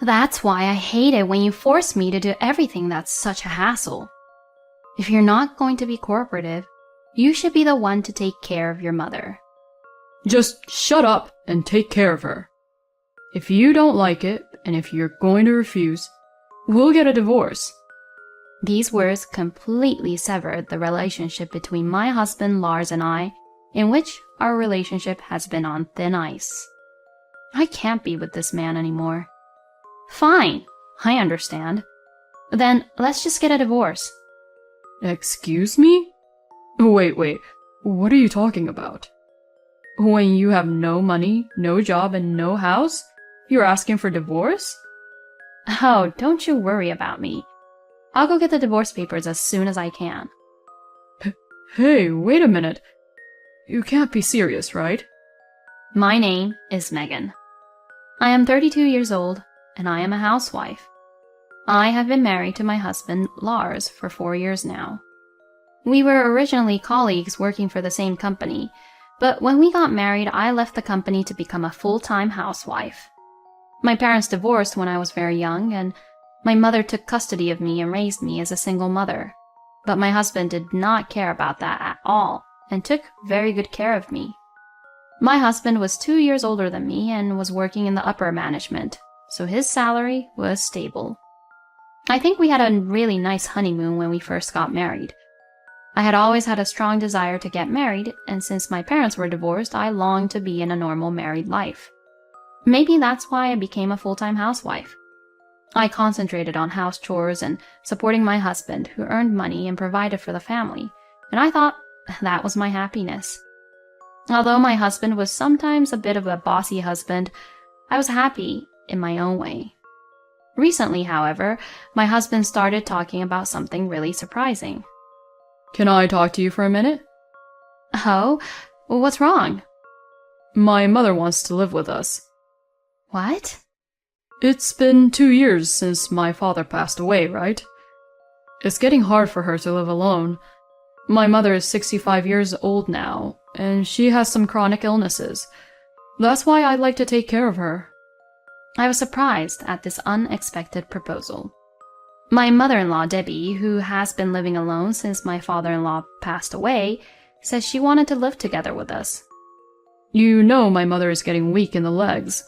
That's why I hate it when you force me to do everything that's such a hassle. If you're not going to be cooperative, you should be the one to take care of your mother. Just shut up and take care of her. If you don't like it, and if you're going to refuse, we'll get a divorce. These words completely severed the relationship between my husband Lars and I, in which our relationship has been on thin ice. I can't be with this man anymore. Fine, I understand. Then let's just get a divorce. Excuse me? Wait, what are you talking about? When you have no money, no job, and no house, you're asking for divorce? Oh, don't you worry about me. I'll go get the divorce papers as soon as I can. Hey, wait a minute. You can't be serious, right? My name is Megan. I am 32 years old, and I am a housewife. I have been married to my husband, Lars, for 4 years now. We were originally colleagues working for the same company, but when we got married, I left the company to become a full-time housewife. My parents divorced when I was very young, and my mother took custody of me and raised me as a single mother. But my husband did not care about that at all, and took very good care of me. My husband was 2 years older than me and was working in the upper management, so his salary was stable. I think we had a really nice honeymoon when we first got married. I had always had a strong desire to get married, and since my parents were divorced, I longed to be in a normal married life. Maybe that's why I became a full-time housewife. I concentrated on house chores and supporting my husband, who earned money and provided for the family, and I thought that was my happiness. Although my husband was sometimes a bit of a bossy husband, I was happy in my own way. Recently, however, my husband started talking about something really surprising. Can I talk to you for a minute? Oh, what's wrong? My mother wants to live with us. What? It's been 2 years since my father passed away, right? It's getting hard for her to live alone. My mother is 65 years old now, and she has some chronic illnesses. That's why I'd like to take care of her. I was surprised at this unexpected proposal. My mother-in-law, Debbie, who has been living alone since my father-in-law passed away, says she wanted to live together with us. You know my mother is getting weak in the legs.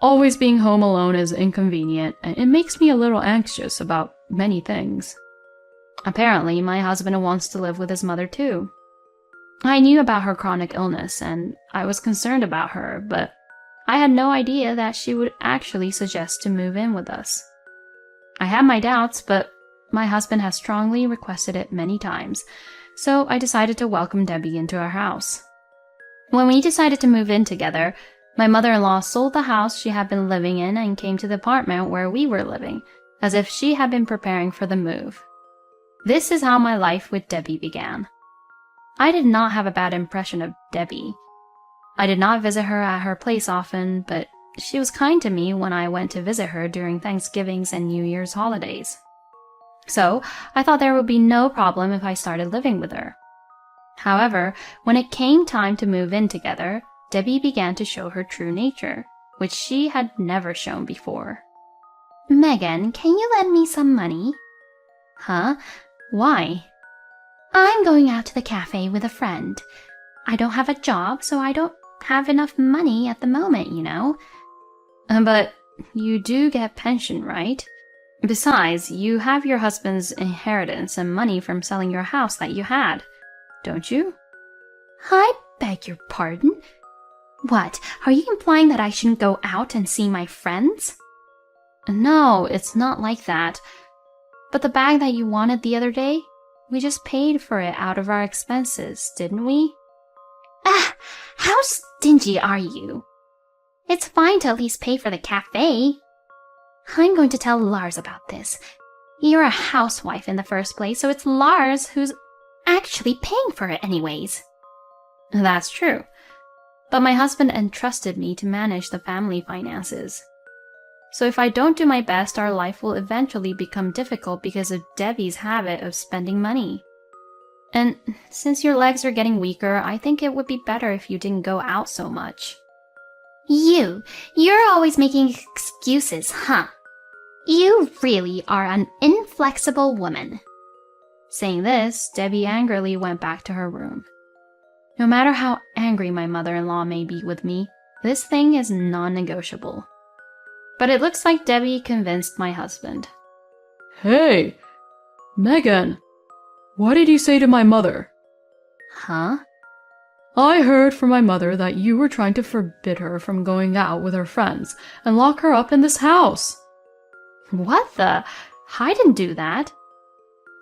Always being home alone is inconvenient, and it makes me a little anxious about many things. Apparently, my husband wants to live with his mother too. I knew about her chronic illness, and I was concerned about her, but I had no idea that she would actually suggest to move in with us. I had my doubts, but my husband has strongly requested it many times, so I decided to welcome Debbie into our house. When we decided to move in together, my mother-in-law sold the house she had been living in and came to the apartment where we were living, as if she had been preparing for the move. This is how my life with Debbie began. I did not have a bad impression of Debbie. I did not visit her at her place often, but she was kind to me when I went to visit her during Thanksgivings and New Year's holidays. So I thought there would be no problem if I started living with her. However, when it came time to move in together, Debbie began to show her true nature, which she had never shown before. Megan, can you lend me some money? Huh? Why? I'm going out to the cafe with a friend. I don't have a job, so I don't have enough money at the moment, you know. But you do get pension, right? Besides, you have your husband's inheritance and money from selling your house that you had, don't you? I beg your pardon? What, are you implying that I shouldn't go out and see my friends? No, it's not like that. But the bag that you wanted the other day, we just paid for it out of our expenses, didn't we? Ah, how stingy are you? It's fine to at least pay for the cafe. I'm going to tell Lars about this. You're a housewife in the first place, so it's Lars who's actually paying for it anyways. That's true. But my husband entrusted me to manage the family finances. So if I don't do my best, our life will eventually become difficult because of Debbie's habit of spending money. And since your legs are getting weaker, I think it would be better if you didn't go out so much. You're always making excuses, huh? You really are an inflexible woman. Saying this, Debbie angrily went back to her room. No matter how angry my mother-in-law may be with me, this thing is non-negotiable. But it looks like Debbie convinced my husband. Hey, Megan, what did you say to my mother? Huh? I heard from my mother that you were trying to forbid her from going out with her friends and lock her up in this house. What the? I didn't do that.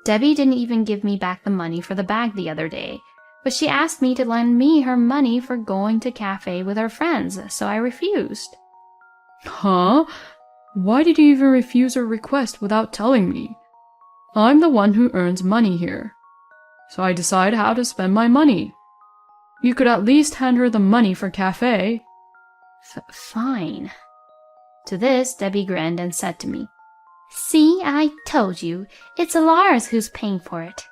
Debbie didn't even give me back the money for the bag the other day, but she asked me to lend me her money for going to cafe with her friends, so I refused. Huh? Why did you even refuse her request without telling me? I'm the one who earns money here, so I decide how to spend my money. You could at least hand her the money for cafe. Fine. To this, Debbie grinned and said to me, See, I told you. It's Lars who's paying for it.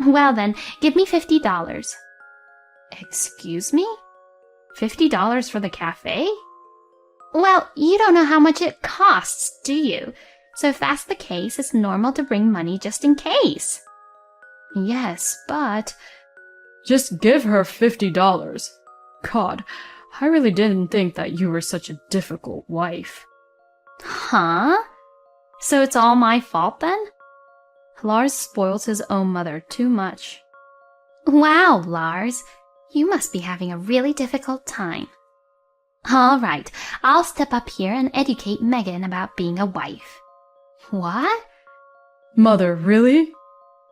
Well then, give me $50. Excuse me? $50 for the cafe? Well, you don't know how much it costs, do you? So if that's the case, it's normal to bring money just in case. Yes, but... Just give her $50. God, I really didn't think that you were such a difficult wife. Huh? So it's all my fault then? Lars spoils his own mother too much. Wow, Lars. You must be having a really difficult time. All right, I'll step up here and educate Megan about being a wife. What? Mother, really?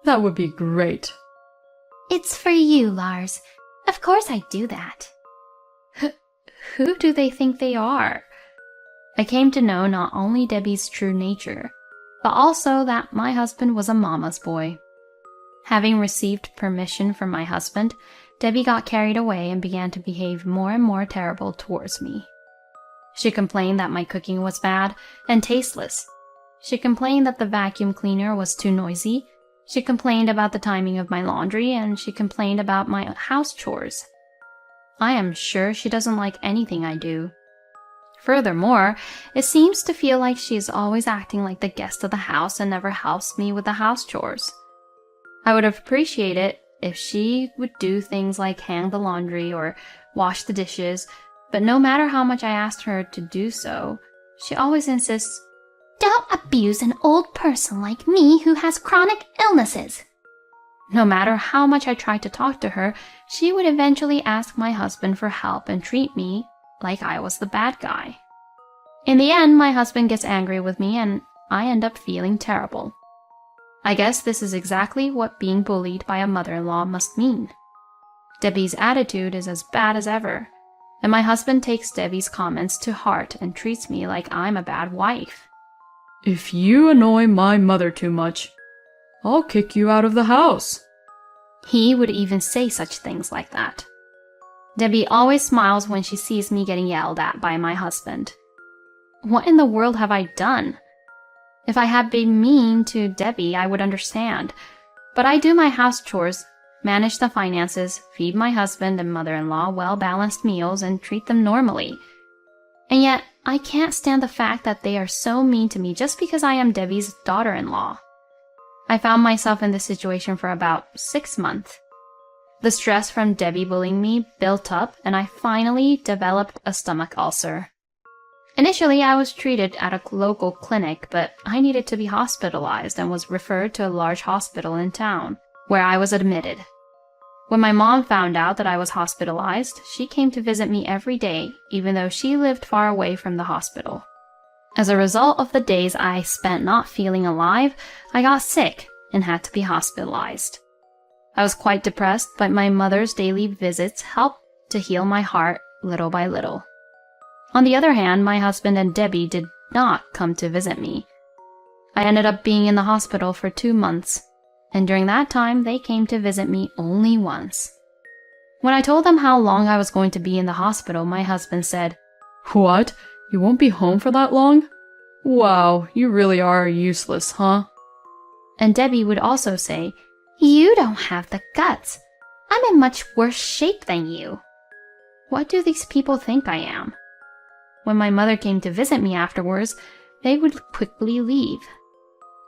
That would be great. It's for you, Lars. Of course I'd do that. Who do they think they are? I came to know not only Debbie's true nature, but also that my husband was a mama's boy. Having received permission from my husband, Debbie got carried away and began to behave more and more terrible towards me. She complained that my cooking was bad and tasteless. She complained that the vacuum cleaner was too noisy. She complained about the timing of my laundry, and she complained about my house chores. I am sure she doesn't like anything I do. Furthermore, it seems to feel like she is always acting like the guest of the house and never helps me with the house chores. I would appreciate it if she would do things like hang the laundry or wash the dishes, but no matter how much I asked her to do so, she always insists, Don't abuse an old person like me who has chronic illnesses. No matter how much I tried to talk to her, she would eventually ask my husband for help and treat me like I was the bad guy. In the end, my husband gets angry with me and I end up feeling terrible. I guess this is exactly what being bullied by a mother-in-law must mean. Debbie's attitude is as bad as ever, and my husband takes Debbie's comments to heart and treats me like I'm a bad wife. If you annoy my mother too much, I'll kick you out of the house. He would even say such things like that. Debbie always smiles when she sees me getting yelled at by my husband. What in the world have I done? If I had been mean to Debbie, I would understand. But I do my house chores, manage the finances, feed my husband and mother-in-law well-balanced meals, and treat them normally. And yet, I can't stand the fact that they are so mean to me just because I am Debbie's daughter-in-law. I found myself in this situation for about 6 months. The stress from Debbie bullying me built up, and I finally developed a stomach ulcer. Initially, I was treated at a local clinic, but I needed to be hospitalized and was referred to a large hospital in town, where I was admitted. When my mom found out that I was hospitalized, she came to visit me every day, even though she lived far away from the hospital. As a result of the days I spent not feeling alive, I got sick and had to be hospitalized. I was quite depressed, but my mother's daily visits helped to heal my heart little by little. On the other hand, my husband and Debbie did not come to visit me. I ended up being in the hospital for 2 months, and during that time, they came to visit me only once. When I told them how long I was going to be in the hospital, my husband said, What? You won't be home for that long? Wow, you really are useless, huh? And Debbie would also say, You don't have the guts. I'm in much worse shape than you. What do these people think I am? When my mother came to visit me afterwards, they would quickly leave.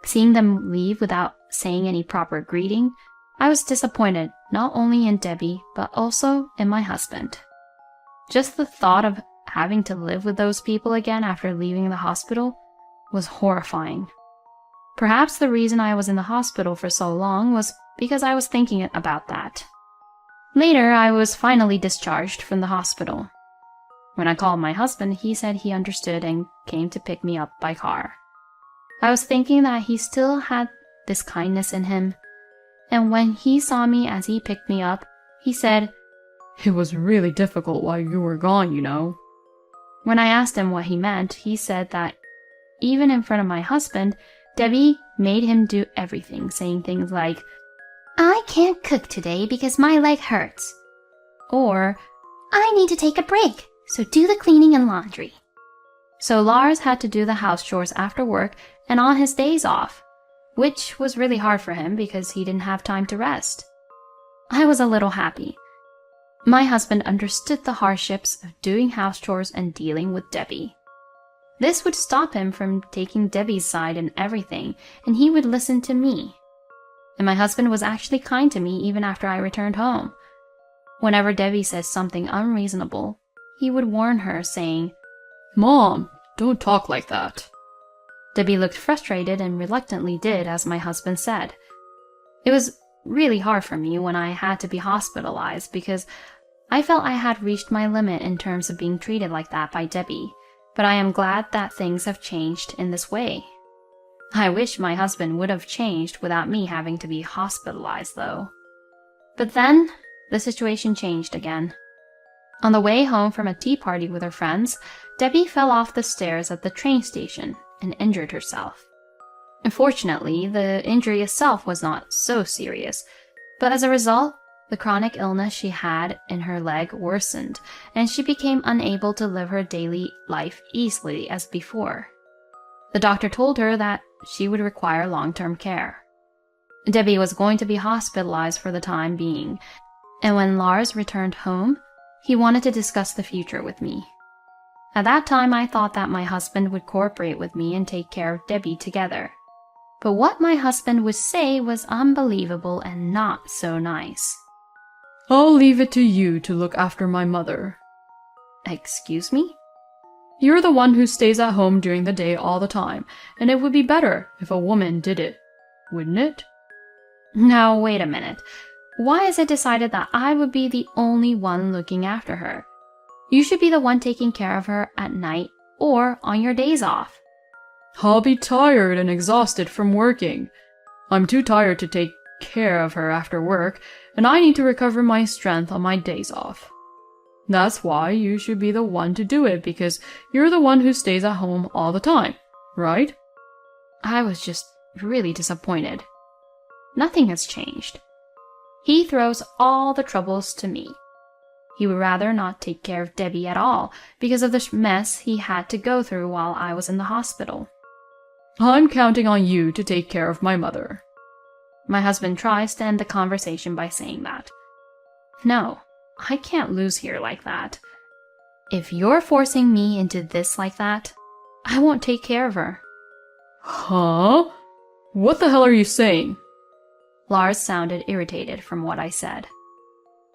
Seeing them leave without saying any proper greeting, I was disappointed not only in Debbie, but also in my husband. Just the thought of having to live with those people again after leaving the hospital was horrifying. Perhaps the reason I was in the hospital for so long was because I was thinking about that. Later, I was finally discharged from the hospital. When I called my husband, he said he understood and came to pick me up by car. I was thinking that he still had this kindness in him, and when he saw me as he picked me up, he said, "It was really difficult while you were gone, you know." When I asked him what he meant, he said that even in front of my husband, Debbie made him do everything, saying things like, I can't cook today because my leg hurts. or, I need to take a break, so do the cleaning and laundry. so Lars had to do the house chores after work and on his days off, which was really hard for him because he didn't have time to rest. I was a little happy. My husband understood the hardships of doing house chores and dealing with Debbie. This would stop him from taking Debbie's side in everything, and he would listen to me. And my husband was actually kind to me even after I returned home. Whenever Debbie says something unreasonable, he would warn her, saying, "Mom, don't talk like that." Debbie looked frustrated and reluctantly did as my husband said. It was really hard for me when I had to be hospitalized because I felt I had reached my limit in terms of being treated like that by Debbie, but I am glad that things have changed in this way. I wish my husband would have changed without me having to be hospitalized, though. But then, the situation changed again. On the way home from a tea party with her friends, Debbie fell off the stairs at the train station and injured herself. Unfortunately, the injury itself was not so serious, but as a result, the chronic illness she had in her leg worsened, and she became unable to live her daily life easily as before. The doctor told her that she would require long-term care. Debbie was going to be hospitalized for the time being, and when Lars returned home, he wanted to discuss the future with me. At that time, I thought that my husband would cooperate with me and take care of Debbie together. But what my husband would say was unbelievable and not so nice. "I'll leave it to you to look after my mother." Excuse me? "You're the one who stays at home during the day all the time, and it would be better if a woman did it, wouldn't it?" Now, wait a minute. Why is it decided that I would be the only one looking after her? You should be the one taking care of her at night or on your days off. "I'll be tired and exhausted from working. I'm too tired to take care of her after work, and I need to recover my strength on my days off. That's why you should be the one to do it, because you're the one who stays at home all the time, right?" I was just really disappointed. Nothing has changed. He throws all the troubles to me. He would rather not take care of Debbie at all because of the mess he had to go through while I was in the hospital. "I'm counting on you to take care of my mother." My husband tries to end the conversation by saying that. No, I can't lose here like that. If you're forcing me into this like that, I won't take care of her. "Huh? What the hell are you saying?" Lars sounded irritated from what I said.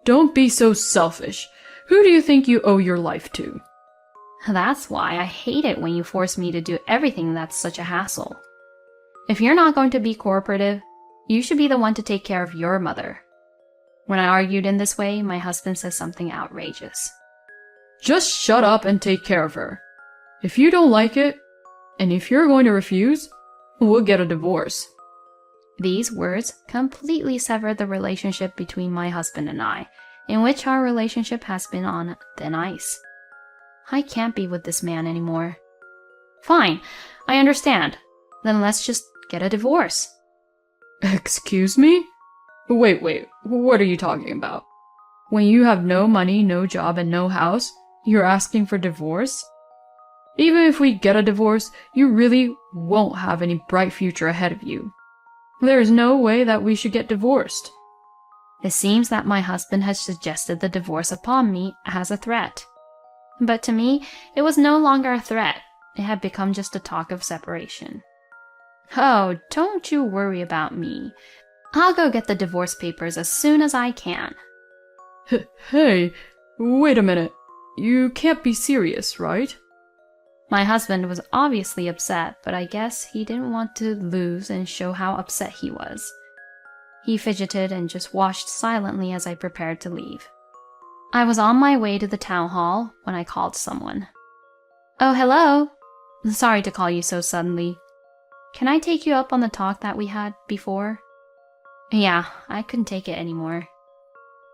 "Don't be so selfish. Who do you think you owe your life to?" That's why I hate it when you force me to do everything that's such a hassle. If you're not going to be cooperative, you should be the one to take care of your mother. When I argued in this way, my husband said something outrageous. "Just shut up and take care of her. If you don't like it, and if you're going to refuse, we'll get a divorce." These words completely severed the relationship between my husband and I, in which our relationship has been on thin ice. I can't be with this man anymore. Fine, I understand. Then let's just get a divorce. "Excuse me? Wait, what are you talking about? When you have no money, no job, and no house, you're asking for divorce? Even if we get a divorce, you really won't have any bright future ahead of you. There is no way that we should get divorced." It seems that my husband had suggested the divorce upon me as a threat. But to me, it was no longer a threat. It had become just a talk of separation. Oh, don't you worry about me. I'll go get the divorce papers as soon as I can. Hey, wait a minute. You can't be serious, right? My husband was obviously upset, but I guess he didn't want to lose and show how upset he was. He fidgeted and just watched silently as I prepared to leave. I was on my way to the town hall when I called someone. Oh, hello. Sorry to call you so suddenly. Can I take you up on the talk that we had before? Yeah, I couldn't take it anymore.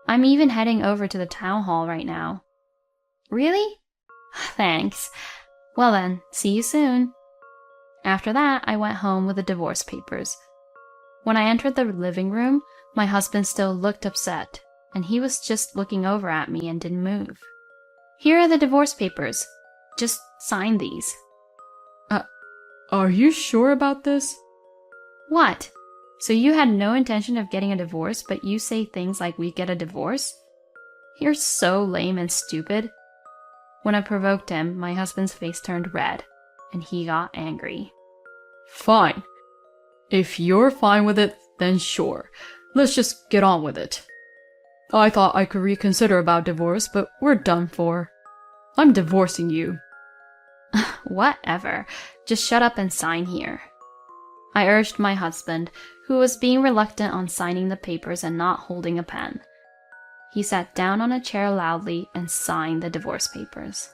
I'm even heading over to the town hall right now. Really? Thanks. Well then, see you soon. After that, I went home with the divorce papers. When I entered the living room, my husband still looked upset, and he was just looking over at me and didn't move. Here are the divorce papers. Just sign these. Are you sure about this? What? So you had no intention of getting a divorce, but you say things like we get a divorce? You're so lame and stupid. When I provoked him, my husband's face turned red, and he got angry. Fine. If you're fine with it, then sure. Let's just get on with it. I thought I could reconsider about divorce, but we're done for. I'm divorcing you. Whatever. Just shut up and sign here. I urged my husband, who was being reluctant on signing the papers and not holding a pen. He sat down on a chair loudly and signed the divorce papers.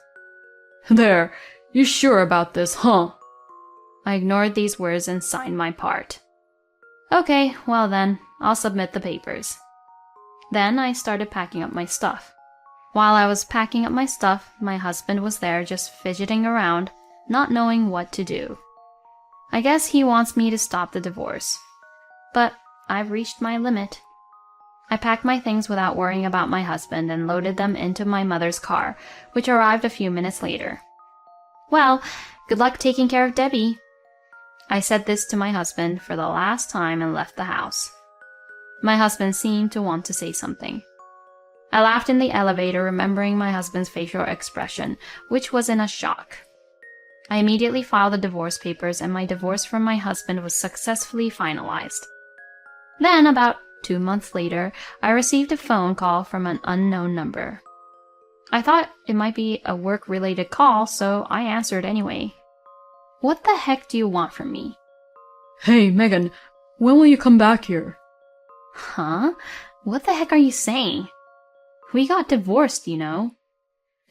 There, you sure about this, huh? I ignored these words and signed my part. Okay, well then, I'll submit the papers. Then I started packing up my stuff. While I was packing up my stuff, my husband was there just fidgeting around, not knowing what to do. I guess he wants me to stop the divorce. But I've reached my limit. I packed my things without worrying about my husband and loaded them into my mother's car, which arrived a few minutes later. Well, good luck taking care of Debbie. I said this to my husband for the last time and left the house. My husband seemed to want to say something. I laughed in the elevator, remembering my husband's facial expression, which was in a shock. I immediately filed the divorce papers, and my divorce from my husband was successfully finalized. Then, about 2 months later, I received a phone call from an unknown number. I thought it might be a work-related call, so I answered anyway. What the heck do you want from me? Hey, Megan, when will you come back here? Huh? What the heck are you saying? We got divorced, you know.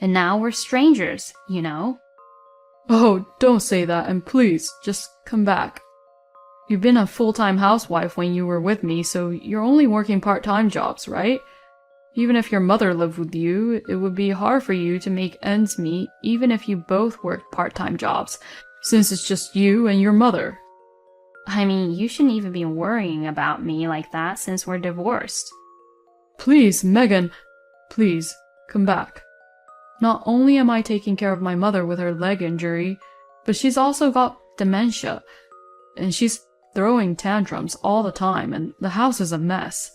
And now we're strangers, you know. Oh, don't say that, and please, just come back. You've been a full-time housewife when you were with me, so you're only working part-time jobs, right? Even if your mother lived with you, it would be hard for you to make ends meet even if you both worked part-time jobs, since it's just you and your mother. I mean, you shouldn't even be worrying about me like that since we're divorced. Please, Megan, please, come back. Not only am I taking care of my mother with her leg injury, but she's also got dementia, and she's throwing tantrums all the time, and the house is a mess.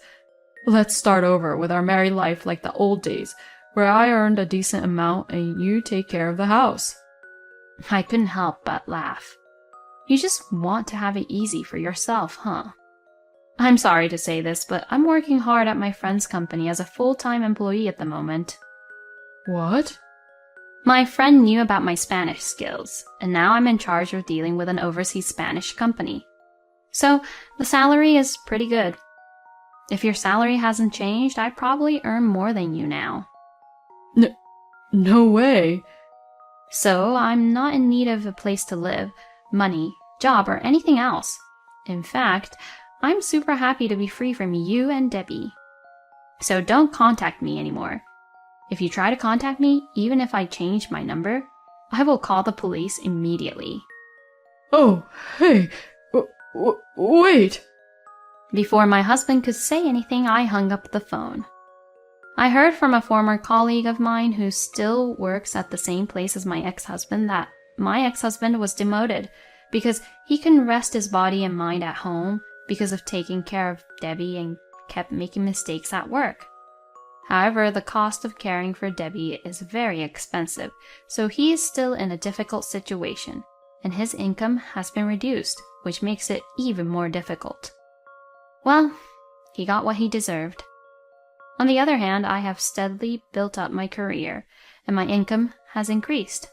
Let's start over with our married life like the old days, where I earned a decent amount and you take care of the house. I couldn't help but laugh. You just want to have it easy for yourself, huh? I'm sorry to say this, but I'm working hard at my friend's company as a full-time employee at the moment. What? My friend knew about my Spanish skills, and now I'm in charge of dealing with an overseas Spanish company. So, the salary is pretty good. If your salary hasn't changed, I probably earn more than you now. No way. So, I'm not in need of a place to live, money, job, or anything else. In fact, I'm super happy to be free from you and Debbie. So don't contact me anymore. If you try to contact me, even if I change my number, I will call the police immediately. Oh, hey, wait. Before my husband could say anything, I hung up the phone. I heard from a former colleague of mine who still works at the same place as my ex-husband that my ex-husband was demoted because he couldn't rest his body and mind at home because of taking care of Debbie and kept making mistakes at work. However, the cost of caring for Debbie is very expensive, so he is still in a difficult situation, and his income has been reduced, which makes it even more difficult. Well, he got what he deserved. On the other hand, I have steadily built up my career, and my income has increased.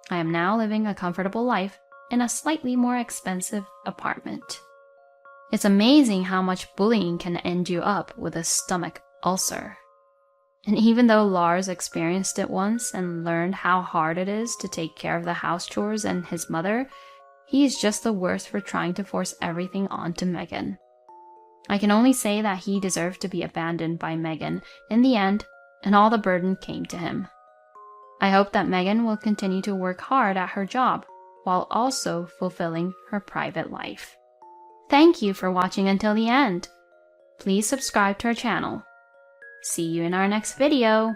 I am now living a comfortable life in a slightly more expensive apartment. It's amazing how much bullying can end you up with a stomach ulcer. And even though Lars experienced it once and learned how hard it is to take care of the house chores and his mother, he is just the worst for trying to force everything onto Megan. I can only say that he deserved to be abandoned by Megan in the end, and all the burden came to him. I hope that Megan will continue to work hard at her job while also fulfilling her private life. Thank you for watching until the end. Please subscribe to our channel. See you in our next video.